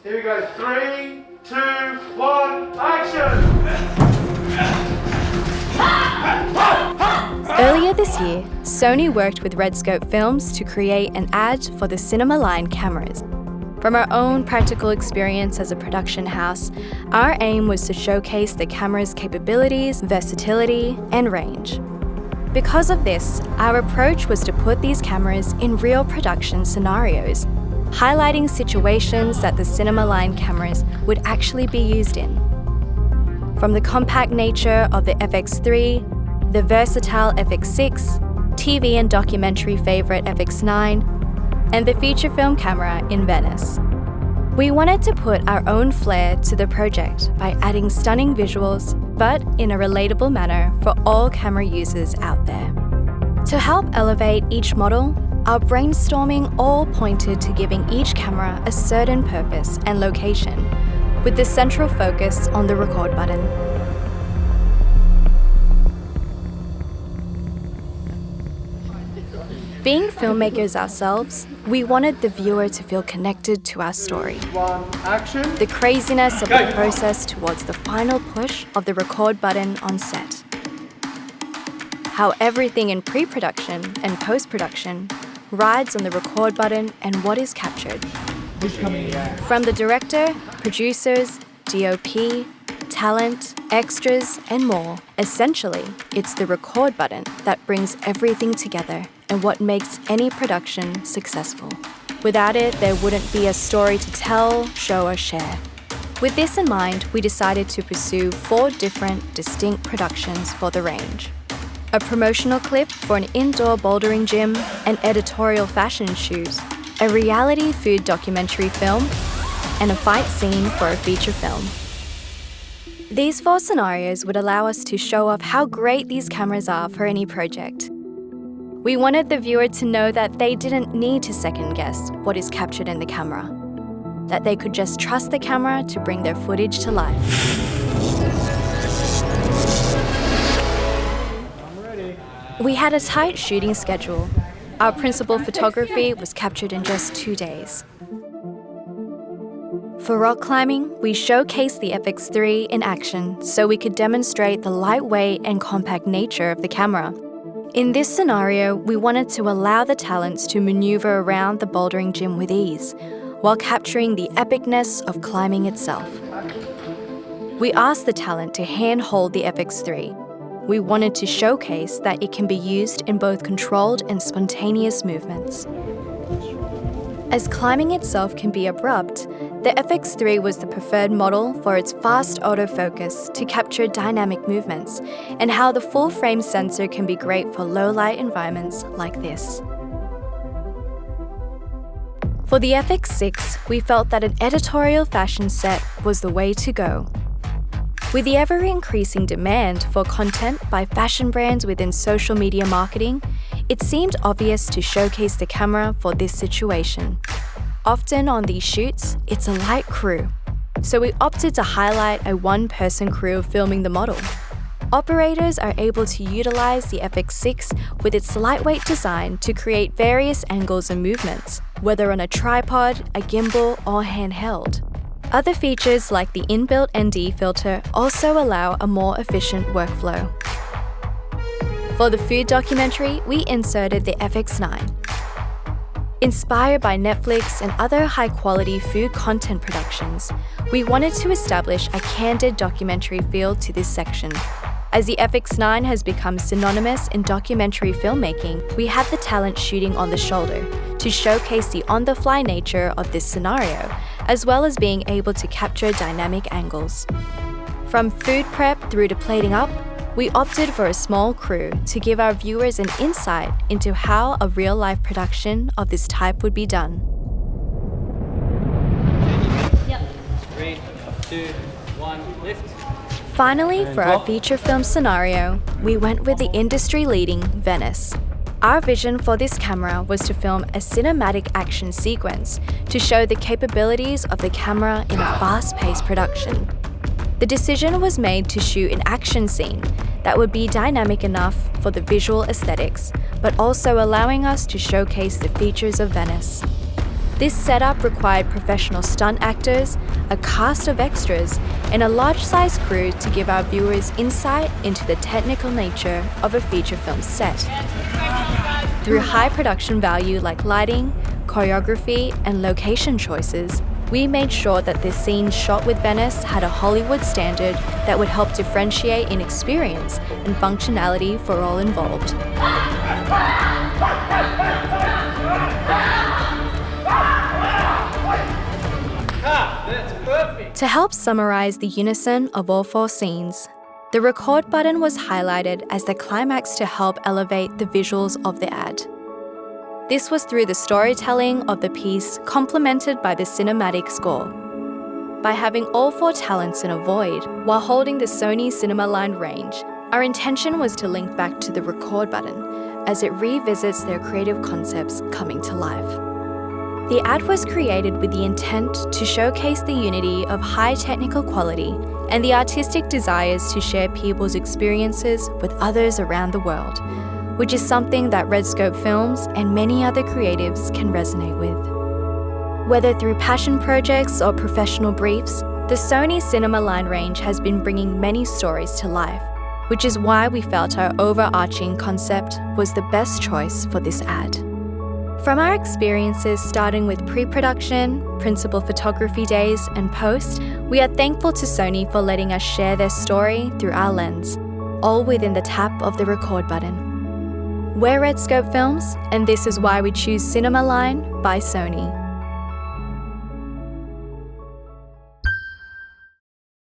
Here we go. 3, 2, 1, action! Earlier this year, Sony worked with Redscope Films to create an ad for the Cinema Line cameras. From our own practical experience as a production house, our aim was to showcase the camera's capabilities, versatility, and range. Because of this, our approach was to put these cameras in real production scenarios, highlighting situations that the Cinema Line cameras would actually be used in. From the compact nature of the FX3, the versatile FX6, TV and documentary favourite FX9, and the feature film camera in Venice. We wanted to put our own flair to the project by adding stunning visuals, but in a relatable manner for all camera users out there. To help elevate each model, our brainstorming all pointed to giving each camera a certain purpose and location, with the central focus on the record button. Being filmmakers ourselves, we wanted the viewer to feel connected to our story. 1, action! The craziness of the process towards the final push of the record button on set. How everything in pre-production and post-production rides on the record button and what is captured. From the director, producers, DOP, talent, extras, and more, essentially, it's the record button that brings everything together and what makes any production successful. Without it, there wouldn't be a story to tell, show, or share. With this in mind, we decided to pursue 4 different, distinct productions for the range. A promotional clip for an indoor bouldering gym, an editorial fashion shoot, a reality food documentary film, and a fight scene for a feature film. These 4 scenarios would allow us to show off how great these cameras are for any project. We wanted the viewer to know that they didn't need to second guess what is captured in the camera, that they could just trust the camera to bring their footage to life. We had a tight shooting schedule. Our principal photography was captured in just 2 days. For rock climbing, we showcased the FX3 in action so we could demonstrate the lightweight and compact nature of the camera. In this scenario, we wanted to allow the talents to maneuver around the bouldering gym with ease, while capturing the epicness of climbing itself. We asked the talent to hand-hold the FX3. We wanted to showcase that it can be used in both controlled and spontaneous movements. As climbing itself can be abrupt, the FX3 was the preferred model for its fast autofocus to capture dynamic movements, and how the full-frame sensor can be great for low-light environments like this. For the FX6, we felt that an editorial fashion set was the way to go. With the ever-increasing demand for content by fashion brands within social media marketing, it seemed obvious to showcase the camera for this situation. Often on these shoots, it's a light crew, so we opted to highlight a 1-person crew filming the model. Operators are able to utilize the FX6 with its lightweight design to create various angles and movements, whether on a tripod, a gimbal, or handheld. Other features like the inbuilt ND filter also allow a more efficient workflow. For the food documentary, we inserted the FX9. Inspired by Netflix and other high-quality food content productions, we wanted to establish a candid documentary feel to this section. As the FX9 has become synonymous in documentary filmmaking, we had the talent shooting on the shoulder to showcase the on-the-fly nature of this scenario, as well as being able to capture dynamic angles. From food prep through to plating up, we opted for a small crew to give our viewers an insight into how a real-life production of this type would be done. Yep. 3, 2, 1, lift. Finally, for our feature film scenario, we went with the industry-leading VENICE. Our vision for this camera was to film a cinematic action sequence to show the capabilities of the camera in a fast-paced production. The decision was made to shoot an action scene that would be dynamic enough for the visual aesthetics, but also allowing us to showcase the features of Venice. This setup required professional stunt actors, a cast of extras, and a large-sized crew to give our viewers insight into the technical nature of a feature film set. Through high production value like lighting, choreography, and location choices, we made sure that the scenes shot with VENICE had a Hollywood standard that would help differentiate in experience and functionality for all involved. That's perfect. To help summarize the unison of all 4 scenes, the record button was highlighted as the climax to help elevate the visuals of the ad. This was through the storytelling of the piece complemented by the cinematic score. By having all 4 talents in a void while holding the Sony cinema line range, our intention was to link back to the record button as it revisits their creative concepts coming to life. The ad was created with the intent to showcase the unity of high technical quality and the artistic desires to share people's experiences with others around the world, which is something that Redscope Films and many other creatives can resonate with. Whether through passion projects or professional briefs, the Sony cinema line range has been bringing many stories to life, which is why we felt our overarching concept was the best choice for this ad. From our experiences starting with pre-production, principal photography days, and post, we are thankful to Sony for letting us share their story through our lens, all within the tap of the record button. We're Redscope Films, and this is why we choose Cinema Line by Sony.